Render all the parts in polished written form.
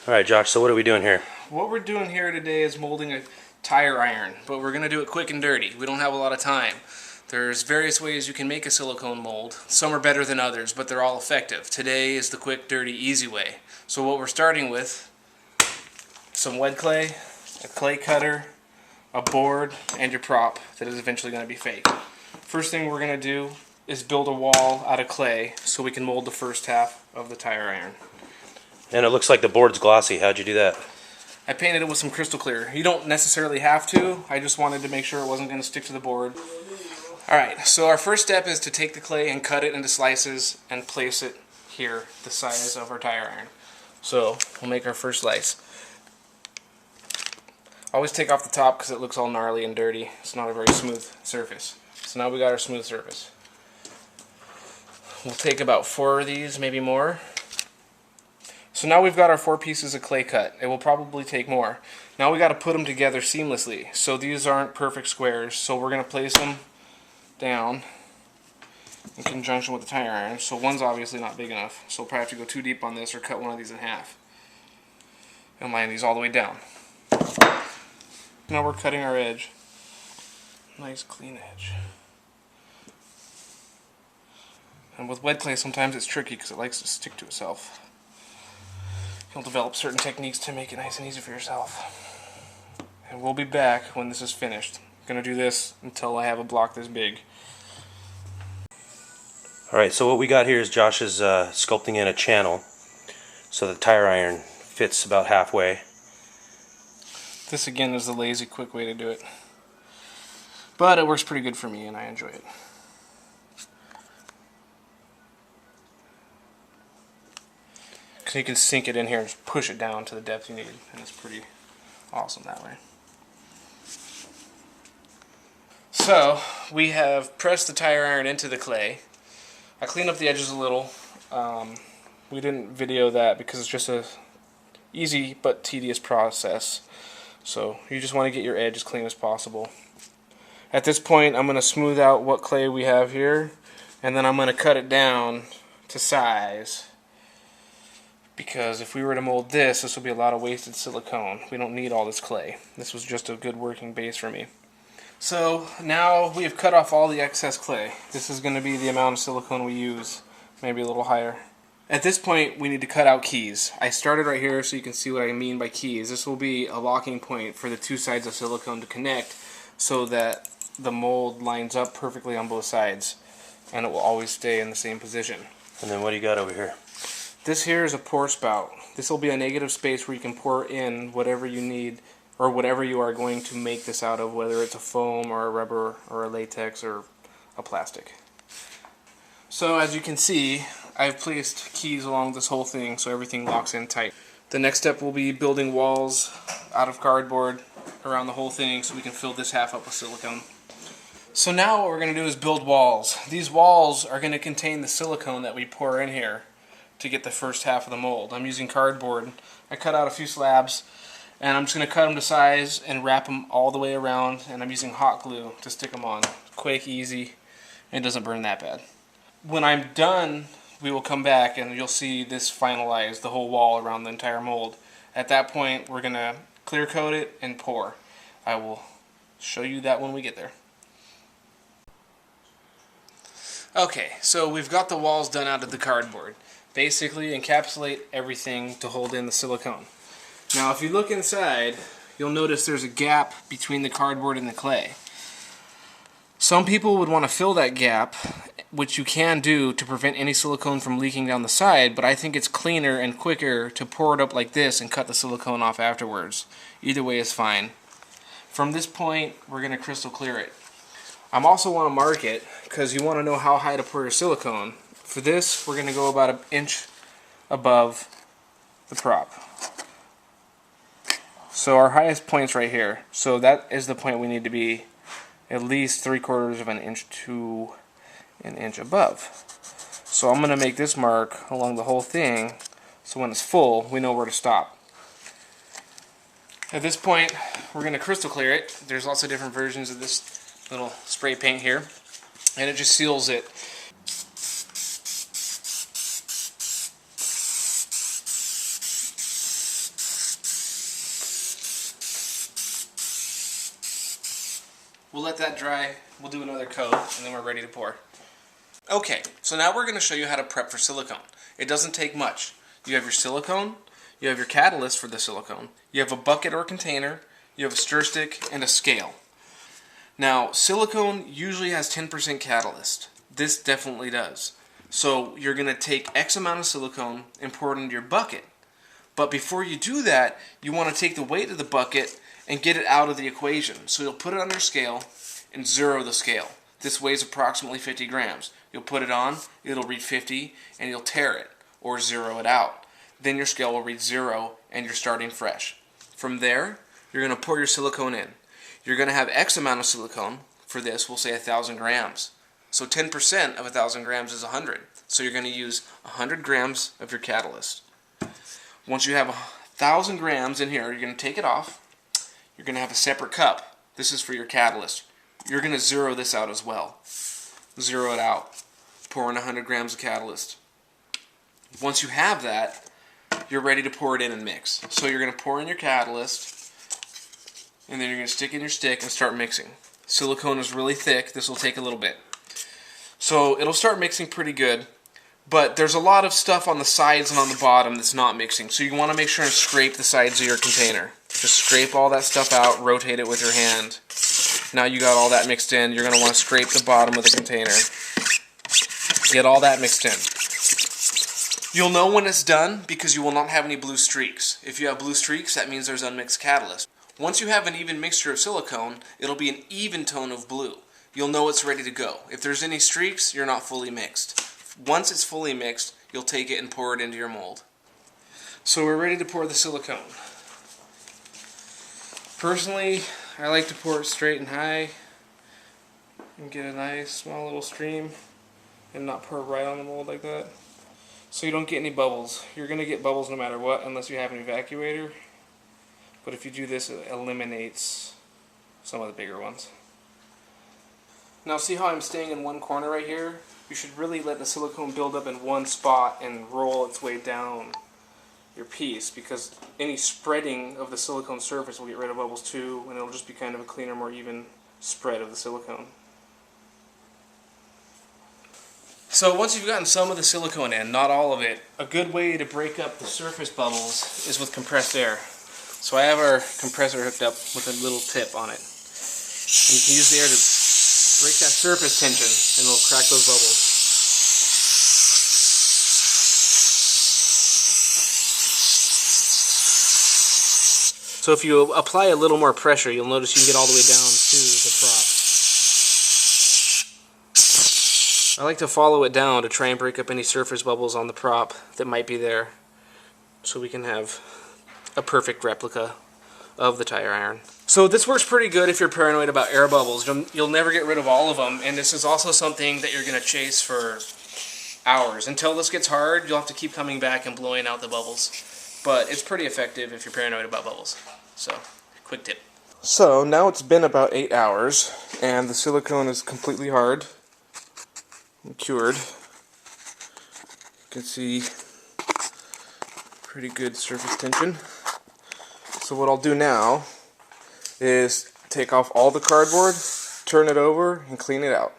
Alright Josh, so what are we doing here? What we're doing here today is molding a tire iron, but we're going to do it quick and dirty. We don't have a lot of time. There's various ways you can make a silicone mold. Some are better than others, but they're all effective. Today is the quick, dirty, easy way. So what we're starting with, some wet clay, a clay cutter, a board, and your prop that is eventually going to be fake. First thing we're going to do is build a wall out of clay so we can mold the first half of the tire iron. And it looks like the board's glossy. How'd you do that? I painted it with some crystal clear. You don't necessarily have to. I just wanted to make sure it wasn't going to stick to the board. Alright, so our first step is to take the clay and cut it into slices and place it here, the size of our tire iron. So we'll make our first slice. Always take off the top because it looks all gnarly and dirty. It's not a very smooth surface. So now we got our smooth surface. We'll take about 4 of these, maybe more. So now we've got our 4 pieces of clay cut. It will probably take more. Now we got to put them together seamlessly. So these aren't perfect squares. So we're going to place them down in conjunction with the tire iron. So one's obviously not big enough. So we'll probably have to go too deep on this or cut one of these in half. And line these all the way down. Now we're cutting our edge. Nice clean edge. And with wet clay sometimes it's tricky because it likes to stick to itself. You'll develop certain techniques to make it nice and easy for yourself. And we'll be back when this is finished. I'm going to do this until I have a block this big. Alright, so what we got here is Josh is sculpting in a channel so the tire iron fits about halfway. This again is the lazy, quick way to do it. But it works pretty good for me and I enjoy it. So you can sink it in here and just push it down to the depth you need, and it's pretty awesome that way. So we have pressed the tire iron into the clay. I cleaned up the edges a little. We didn't video that because it's just a easy but tedious process. So you just want to get your edge as clean as possible. At this point I'm going to smooth out what clay we have here, and then I'm going to cut it down to size. Because if we were to mold this would be a lot of wasted silicone. We don't need all this clay. This was just a good working base for me. So now we have cut off all the excess clay. This is going to be the amount of silicone we use, maybe a little higher. At this point we need to cut out keys. I started right here so you can see what I mean by keys. This will be a locking point for the 2 sides of silicone to connect so that the mold lines up perfectly on both sides and it will always stay in the same position. And then what do you got over here? This here is a pour spout. This will be a negative space where you can pour in whatever you need or whatever you are going to make this out of, whether it's a foam or a rubber or a latex or a plastic. So as you can see, I've placed keys along this whole thing so everything locks in tight. The next step will be building walls out of cardboard around the whole thing so we can fill this half up with silicone. So now what we're going to do is build walls. These walls are going to contain the silicone that we pour in here to get the first half of the mold. I'm using cardboard. I cut out a few slabs and I'm just going to cut them to size and wrap them all the way around, and I'm using hot glue to stick them on. Quick, easy, and it doesn't burn that bad. When I'm done, we will come back and you'll see this finalize the whole wall around the entire mold. At that point we're going to clear coat it and pour. I will show you that when we get there. Okay, so we've got the walls done out of the cardboard. Basically encapsulate everything to hold in the silicone. Now if you look inside, you'll notice there's a gap between the cardboard and the clay. Some people would want to fill that gap, which you can do to prevent any silicone from leaking down the side, but I think it's cleaner and quicker to pour it up like this and cut the silicone off afterwards. Either way is fine. From this point, we're going to crystal clear it. I also want to mark it because you want to know how high to pour your silicone. For this, we're going to go about 1 inch above the prop. So our highest point's right here. So that is the point we need to be at least 3/4 of an inch to 1 inch above. So I'm going to make this mark along the whole thing so when it's full, we know where to stop. At this point, we're going to crystal clear it. There's lots of different versions of this little spray paint here, and it just seals it. We'll let that dry. We'll do another coat, and then we're ready to pour. Okay, so now we're going to show you how to prep for silicone. It doesn't take much. You have your silicone, you have your catalyst for the silicone, you have a bucket or container, you have a stir stick, and a scale. Now, silicone usually has 10% catalyst. This definitely does. So you're going to take X amount of silicone and pour it into your bucket. But before you do that, you want to take the weight of the bucket and get it out of the equation. So you'll put it on your scale and zero the scale. This weighs approximately 50 grams. You'll put it on, it'll read 50, and you'll tare it or zero it out. Then your scale will read 0 and you're starting fresh. From there, you're going to pour your silicone in. You're going to have X amount of silicone. For this, we'll say 1,000 grams. So 10% of 1,000 grams is 100. So you're going to use 100 grams of your catalyst. Once you have 1,000 grams in here, you're going to take it off. You're going to have a separate cup. This is for your catalyst. You're going to zero this out as well. Zero it out. Pour in 100 grams of catalyst. Once you have that, you're ready to pour it in and mix. So you're going to pour in your catalyst, and then you're going to stick in your stick and start mixing. Silicone is really thick. This will take a little bit. So it'll start mixing pretty good, but there's a lot of stuff on the sides and on the bottom that's not mixing. So you want to make sure and scrape the sides of your container. Just scrape all that stuff out, rotate it with your hand. Now you got all that mixed in, you're going to want to scrape the bottom of the container. Get all that mixed in. You'll know when it's done because you will not have any blue streaks. If you have blue streaks, that means there's unmixed catalyst. Once you have an even mixture of silicone, it'll be an even tone of blue. You'll know it's ready to go. If there's any streaks, you're not fully mixed. Once it's fully mixed, you'll take it and pour it into your mold. So we're ready to pour the silicone. Personally, I like to pour it straight and high and get a nice small little stream and not pour right on the mold like that. So you don't get any bubbles. You're going to get bubbles no matter what unless you have an evacuator. But if you do this, it eliminates some of the bigger ones. Now see how I'm staying in one corner right here? You should really let the silicone build up in one spot and roll its way down your piece, because any spreading of the silicone surface will get rid of bubbles too, and it'll just be kind of a cleaner, more even spread of the silicone. So once you've gotten some of the silicone in, not all of it, a good way to break up the surface bubbles is with compressed air. So I have our compressor hooked up with a little tip on it. And you can use the air to break that surface tension and it'll crack those bubbles. So if you apply a little more pressure, you'll notice you can get all the way down to the prop. I like to follow it down to try and break up any surface bubbles on the prop that might be there, so we can have a perfect replica of the tire iron. So this works pretty good if you're paranoid about air bubbles. You'll never get rid of all of them, and this is also something that you're going to chase for hours. Until this gets hard, you'll have to keep coming back and blowing out the bubbles. But it's pretty effective if you're paranoid about bubbles. So, quick tip. So now it's been about 8 hours, and the silicone is completely hard and cured. You can see pretty good surface tension. So what I'll do now is take off all the cardboard, turn it over, and clean it out.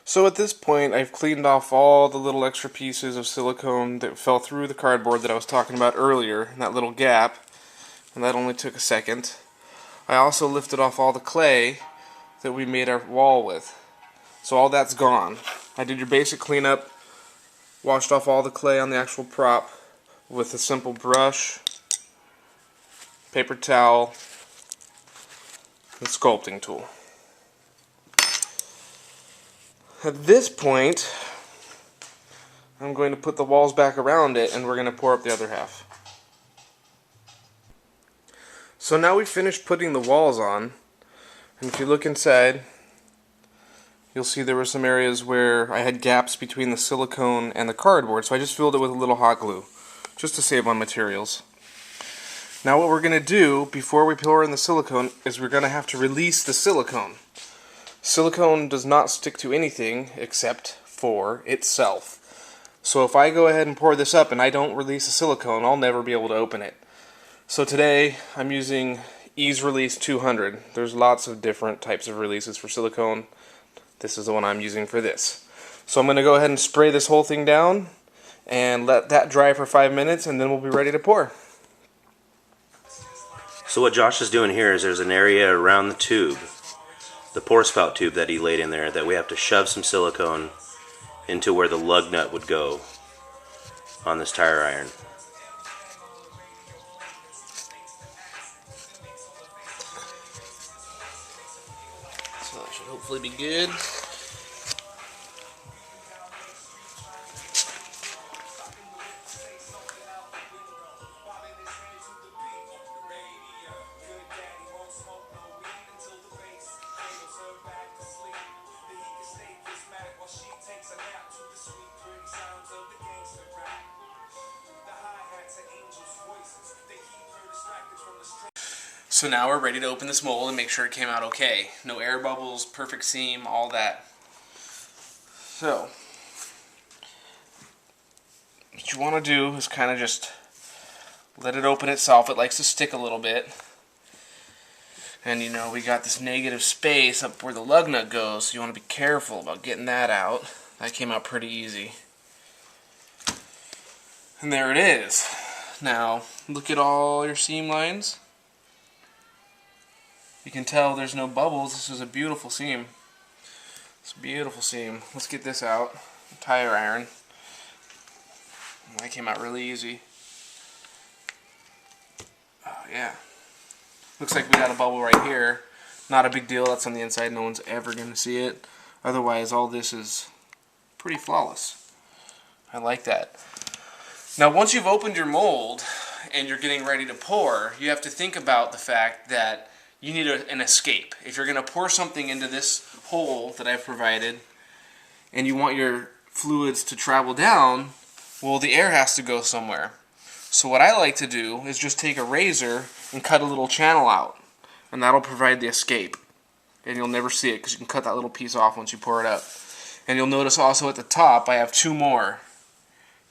So at this point, I've cleaned off all the little extra pieces of silicone that fell through the cardboard that I was talking about earlier, in that little gap, and that only took a second. I also lifted off all the clay that we made our wall with. So all that's gone. I did your basic cleanup, washed off all the clay on the actual prop with a simple brush, paper towel, and sculpting tool. At this point, I'm going to put the walls back around it and we're going to pour up the other half. So now we've finished putting the walls on, and if you look inside, you'll see there were some areas where I had gaps between the silicone and the cardboard, so I just filled it with a little hot glue, just to save on materials. Now what we're going to do before we pour in the silicone is we're going to have to release the silicone. Silicone does not stick to anything except for itself. So if I go ahead and pour this up and I don't release the silicone, I'll never be able to open it. So today I'm using Ease Release 200. There's lots of different types of releases for silicone. This is the one I'm using for this. So I'm going to go ahead and spray this whole thing down and let that dry for 5 minutes, and then we'll be ready to pour. So what Josh is doing here is there's an area around the tube, the pour spout tube that he laid in there, that we have to shove some silicone into where the lug nut would go on this tire iron. So that should hopefully be good. So now we're ready to open this mold and make sure it came out okay. No air bubbles, perfect seam, all that. So, what you want to do is kind of just let it open itself. It likes to stick a little bit. And you know, we got this negative space up where the lug nut goes, so you want to be careful about getting that out. That came out pretty easy. And there it is. Now, look at all your seam lines. You can tell there's no bubbles. This is a beautiful seam. It's a beautiful seam. Let's get this out. Tire iron. That came out really easy. Oh yeah. Looks like we got a bubble right here. Not a big deal. That's on the inside. No one's ever going to see it. Otherwise, all this is pretty flawless. I like that. Now, once you've opened your mold and you're getting ready to pour, you have to think about the fact that you need an escape. If you're going to pour something into this hole that I've provided and you want your fluids to travel down, well, the air has to go somewhere. So what I like to do is just take a razor and cut a little channel out, and that'll provide the escape. And you'll never see it because you can cut that little piece off once you pour it up. And you'll notice also at the top I have 2 more,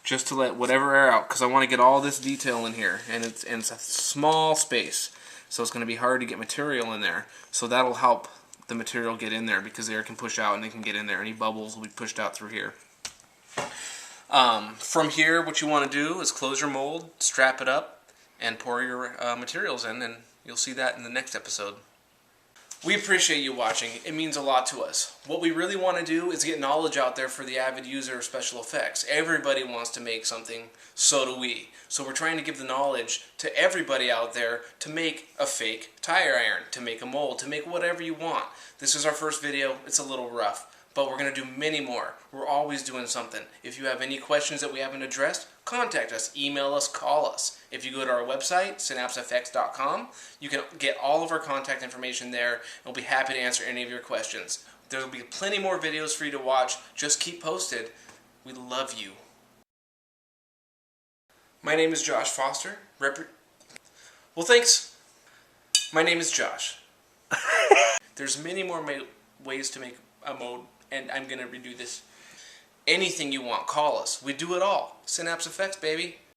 just to let whatever air out, because I want to get all this detail in here, and it's a small space. So it's going to be hard to get material in there. So that'll help the material get in there because the air can push out and it can get in there. Any bubbles will be pushed out through here. From here, what you want to do is close your mold, strap it up, and pour your materials in, and you'll see that in the next episode. We appreciate you watching. It means a lot to us. What we really want to do is get knowledge out there for the avid user of special effects. Everybody wants to make something, so do we. So we're trying to give the knowledge to everybody out there to make a fake tire iron, to make a mold, to make whatever you want. This is our first video. It's a little rough, but we're going to do many more. We're always doing something. If you have any questions that we haven't addressed, contact us, email us, call us. If you go to our website, synapsefx.com, you can get all of our contact information there, and we'll be happy to answer any of your questions. There will be plenty more videos for you to watch. Just keep posted. We love you. My name is Josh Foster. Well, thanks. My name is Josh. There's many more ways to make a mode, and I'm going to redo this. Anything you want, call us. We do it all. Synapse FX, baby.